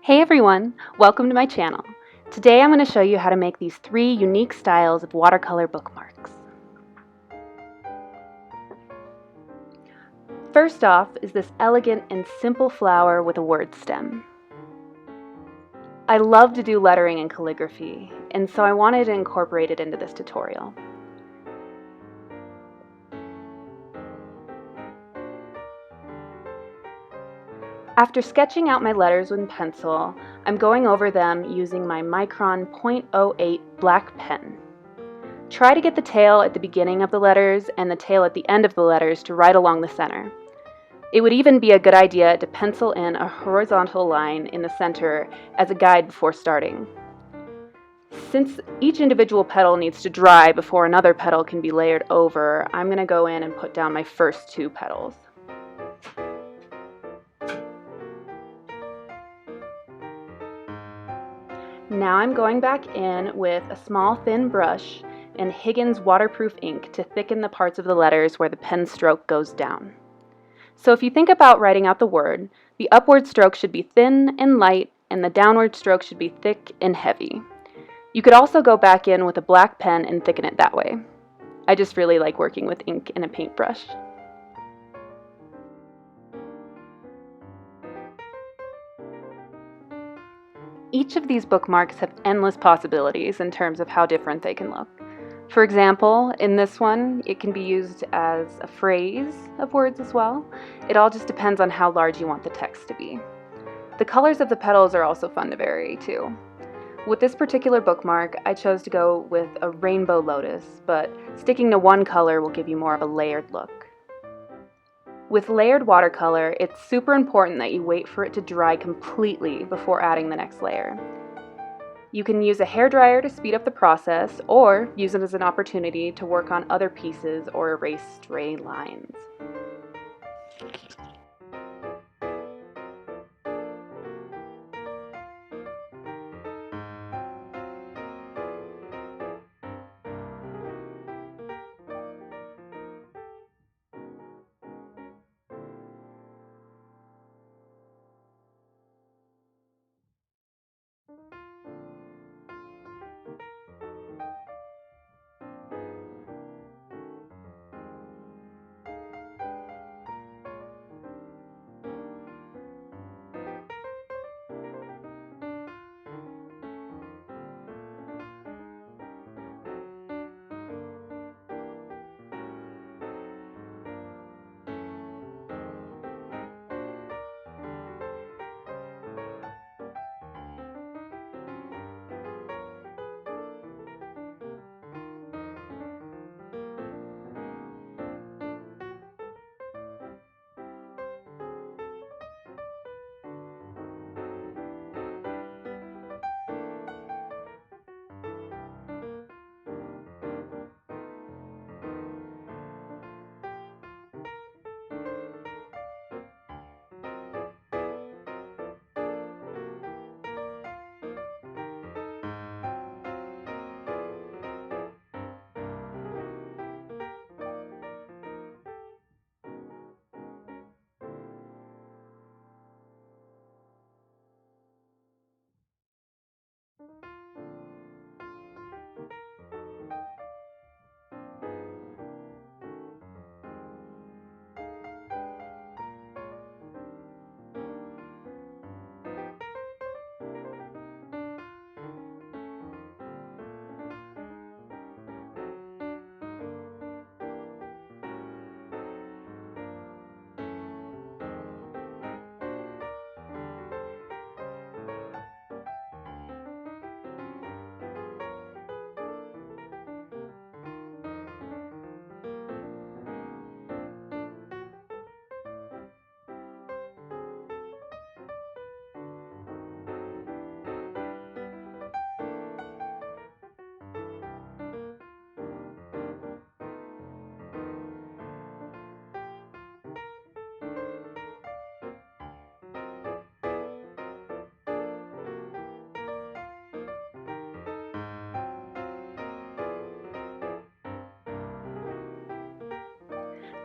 Hey everyone, welcome to my channel. Today I'm going to show you how to make these 3 unique styles of watercolor bookmarks. First off is this elegant and simple flower with a word stem. I love to do lettering and calligraphy, and so I wanted to incorporate it into this tutorial. After sketching out my letters with pencil, I'm going over them using my Micron .08 black pen. Try to get the tail at the beginning of the letters and the tail at the end of the letters to right along the center. It would even be a good idea to pencil in a horizontal line in the center as a guide before starting. Since each individual petal needs to dry before another petal can be layered over, I'm going to go in and put down my first 2 petals. Now I'm going back in with a small thin brush and Higgins waterproof ink to thicken the parts of the letters where the pen stroke goes down. So if you think about writing out the word, the upward stroke should be thin and light, and the downward stroke should be thick and heavy. You could also go back in with a black pen and thicken it that way. I just really like working with ink and a paintbrush. Each of these bookmarks have endless possibilities in terms of how different they can look. For example, in this one, it can be used as a phrase of words as well. It all just depends on how large you want the text to be. The colors of the petals are also fun to vary too. With this particular bookmark, I chose to go with a rainbow lotus, but sticking to one color will give you more of a layered look. With layered watercolor, it's super important that you wait for it to dry completely before adding the next layer. You can use a hairdryer to speed up the process, or use it as an opportunity to work on other pieces or erase stray lines.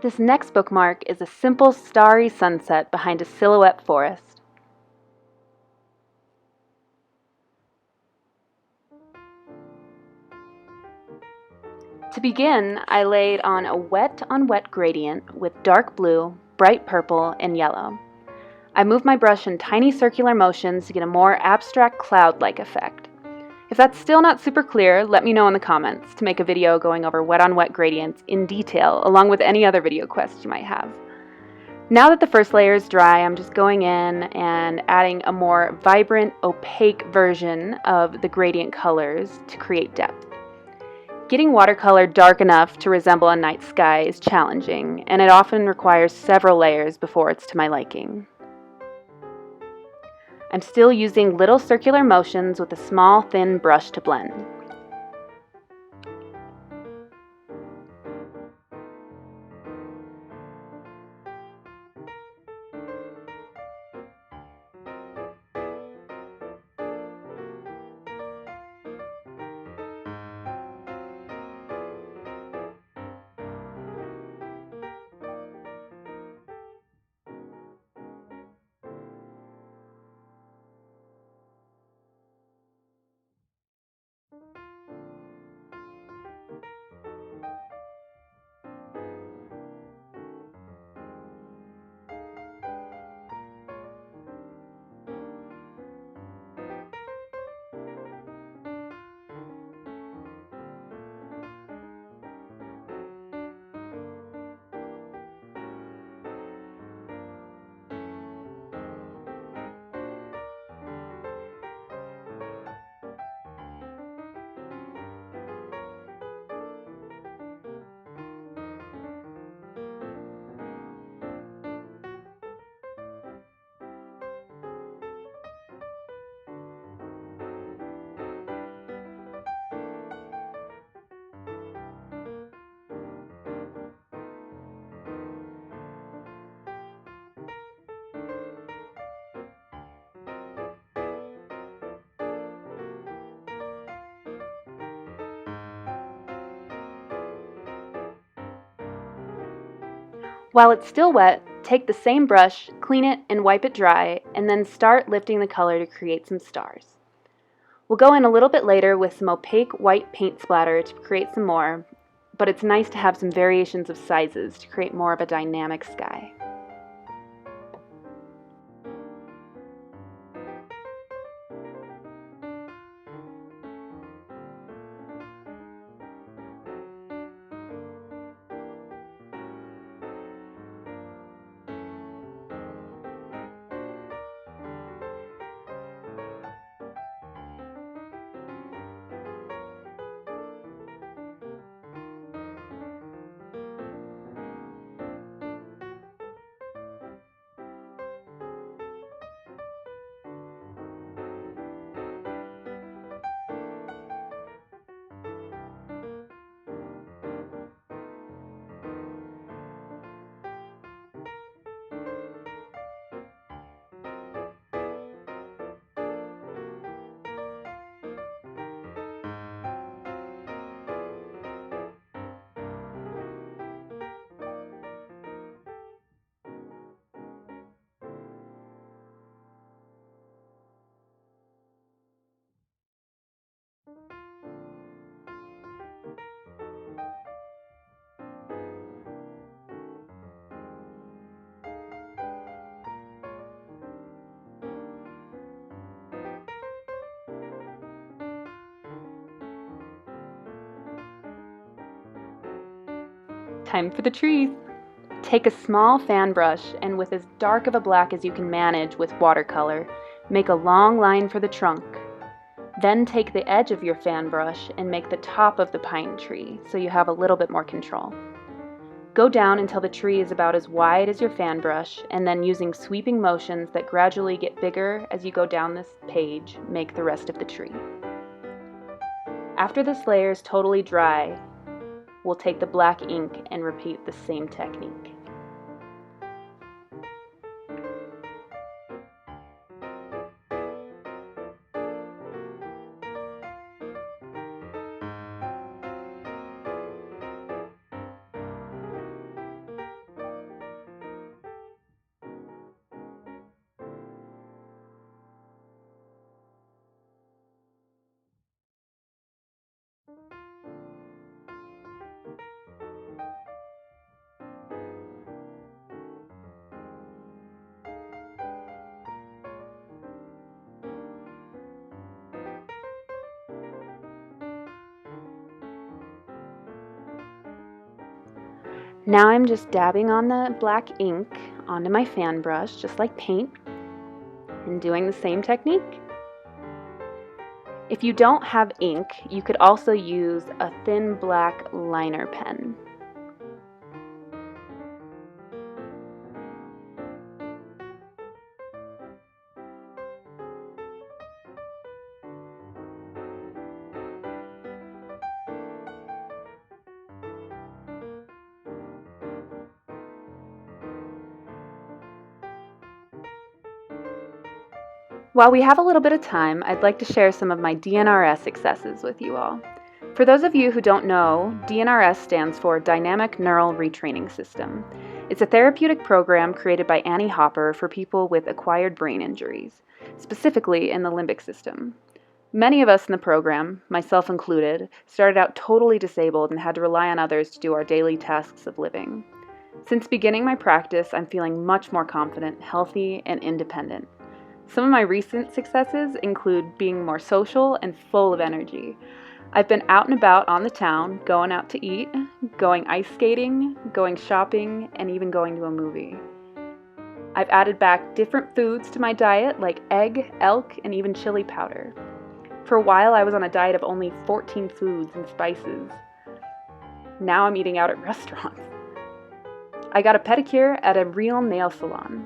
This next bookmark is a simple starry sunset behind a silhouette forest. To begin, I laid on a wet-on-wet gradient with dark blue, bright purple, and yellow. I moved my brush in tiny circular motions to get a more abstract cloud-like effect. If that's still not super clear, let me know in the comments to make a video going over wet-on-wet gradients in detail, along with any other video questions you might have. Now that the first layer is dry, I'm just going in and adding a more vibrant, opaque version of the gradient colors to create depth. Getting watercolor dark enough to resemble a night sky is challenging, and it often requires several layers before it's to my liking. I'm still using little circular motions with a small, thin brush to blend. While it's still wet, take the same brush, clean it, and wipe it dry, and then start lifting the color to create some stars. We'll go in a little bit later with some opaque white paint splatter to create some more, but it's nice to have some variations of sizes to create more of a dynamic sky. Time for the trees! Take a small fan brush and with as dark of a black as you can manage with watercolor, make a long line for the trunk. Then take the edge of your fan brush and make the top of the pine tree so you have a little bit more control. Go down until the tree is about as wide as your fan brush, and then using sweeping motions that gradually get bigger as you go down this page, make the rest of the tree. After this layer is totally dry, we'll take the black ink and repeat the same technique. Now I'm just dabbing on the black ink onto my fan brush, just like paint, and doing the same technique. If you don't have ink, you could also use a thin black liner pen. While we have a little bit of time, I'd like to share some of my DNRS successes with you all. For those of you who don't know, DNRS stands for Dynamic Neural Retraining System. It's a therapeutic program created by Annie Hopper for people with acquired brain injuries, specifically in the limbic system. Many of us in the program, myself included, started out totally disabled and had to rely on others to do our daily tasks of living. Since beginning my practice, I'm feeling much more confident, healthy, and independent. Some of my recent successes include being more social and full of energy. I've been out and about on the town, going out to eat, going ice skating, going shopping, and even going to a movie. I've added back different foods to my diet like egg, elk, and even chili powder. For a while I was on a diet of only 14 foods and spices. Now I'm eating out at restaurants. I got a pedicure at a real nail salon.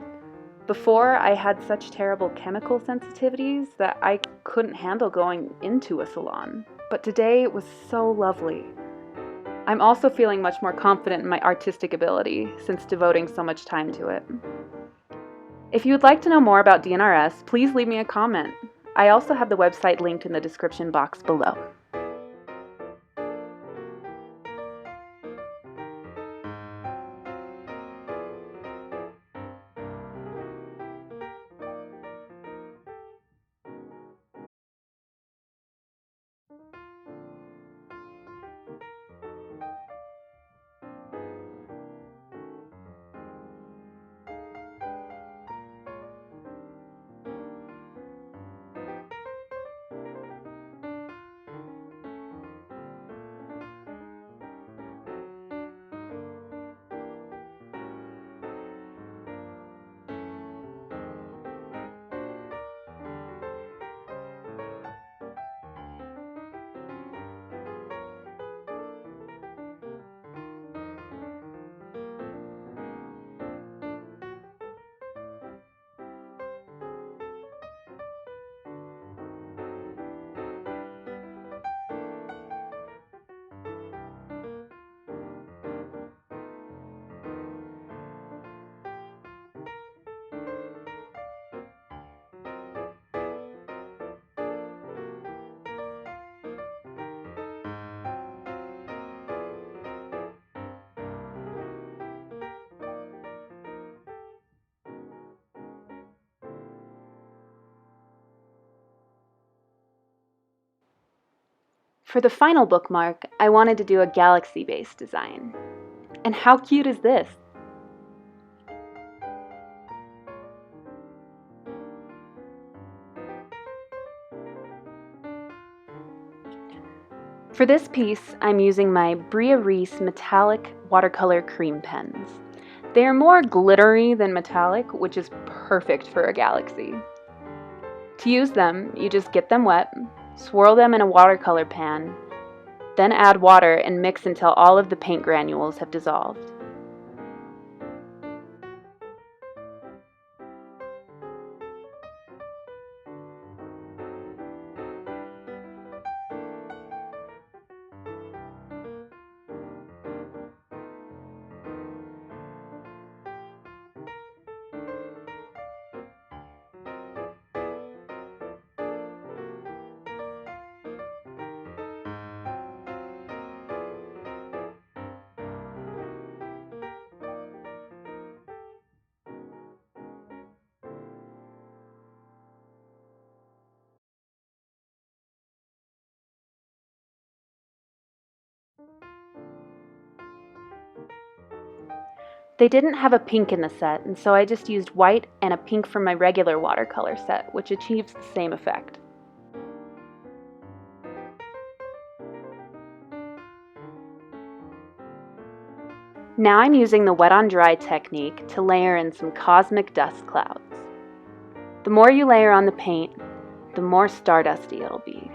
Before, I had such terrible chemical sensitivities that I couldn't handle going into a salon, but today it was so lovely. I'm also feeling much more confident in my artistic ability since devoting so much time to it. If you would like to know more about DNRS, please leave me a comment. I also have the website linked in the description box below. For the final bookmark, I wanted to do a galaxy-based design. And how cute is this? For this piece, I'm using my Brea Reese metallic watercolor cream pens. They are more glittery than metallic, which is perfect for a galaxy. To use them, you just get them wet, swirl them in a watercolor pan, then add water and mix until all of the paint granules have dissolved. They didn't have a pink in the set, and so I just used white and a pink from my regular watercolor set, which achieves the same effect. Now I'm using the wet on dry technique to layer in some cosmic dust clouds. The more you layer on the paint, the more stardusty it'll be.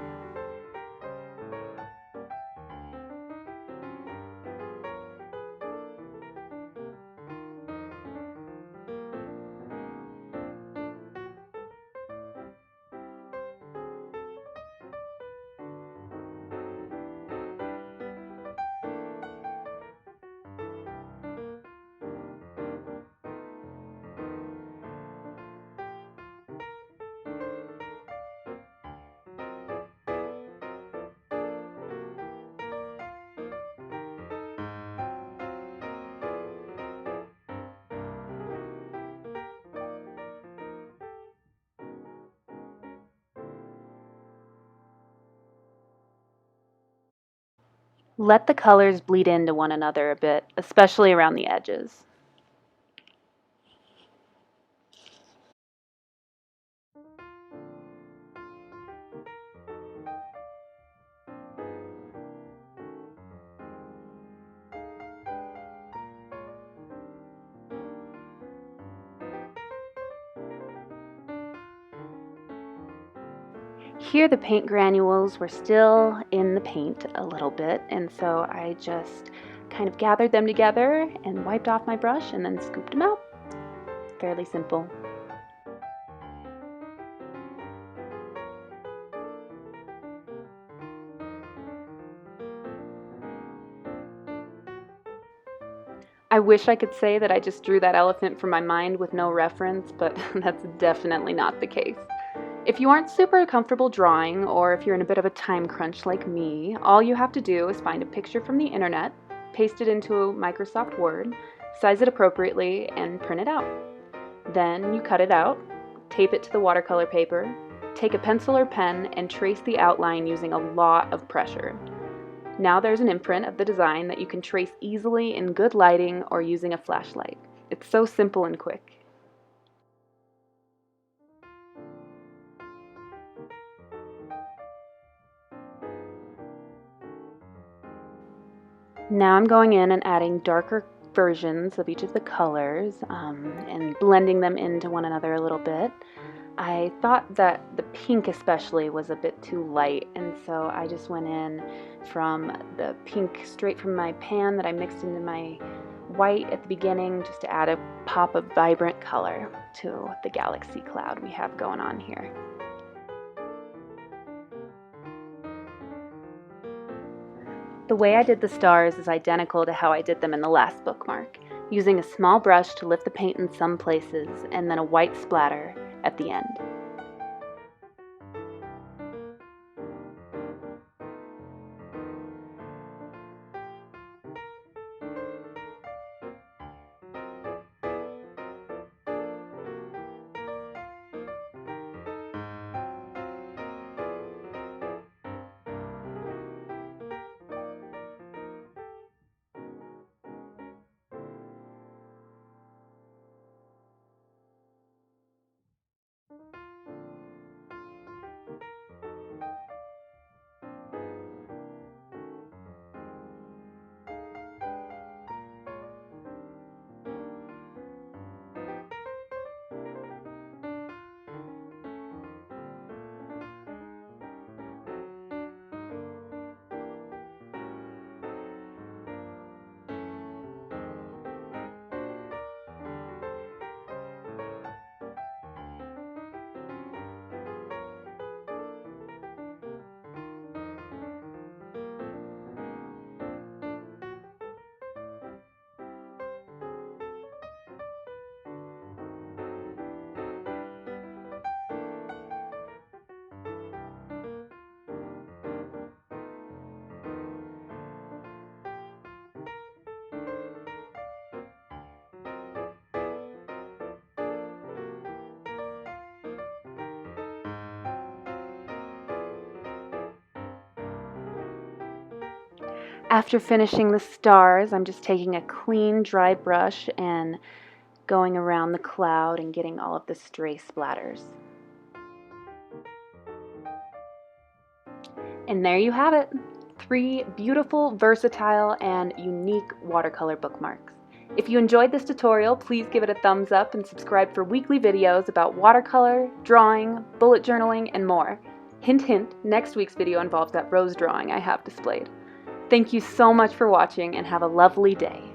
Let the colors bleed into one another a bit, especially around the edges. Here the paint granules were still in the paint a little bit, and so I just kind of gathered them together and wiped off my brush and then scooped them out. Fairly simple. I wish I could say that I just drew that elephant from my mind with no reference, but that's definitely not the case. If you aren't super comfortable drawing, or if you're in a bit of a time crunch like me, all you have to do is find a picture from the internet, paste it into Microsoft Word, size it appropriately, and print it out. Then you cut it out, tape it to the watercolor paper, take a pencil or pen, and trace the outline using a lot of pressure. Now there's an imprint of the design that you can trace easily in good lighting or using a flashlight. It's so simple and quick. Now I'm going in and adding darker versions of each of the colors and blending them into one another a little bit. I thought that the pink especially was a bit too light, and so I just went in from the pink straight from my pan that I mixed into my white at the beginning just to add a pop of vibrant color to the galaxy cloud we have going on here. The way I did the stars is identical to how I did them in the last bookmark, using a small brush to lift the paint in some places and then a white splatter at the end. After finishing the stars, I'm just taking a clean, dry brush and going around the cloud and getting all of the stray splatters. And there you have it. 3 beautiful, versatile, and unique watercolor bookmarks. If you enjoyed this tutorial, please give it a thumbs up and subscribe for weekly videos about watercolor, drawing, bullet journaling, and more. Hint hint, next week's video involves that rose drawing I have displayed. Thank you so much for watching and have a lovely day.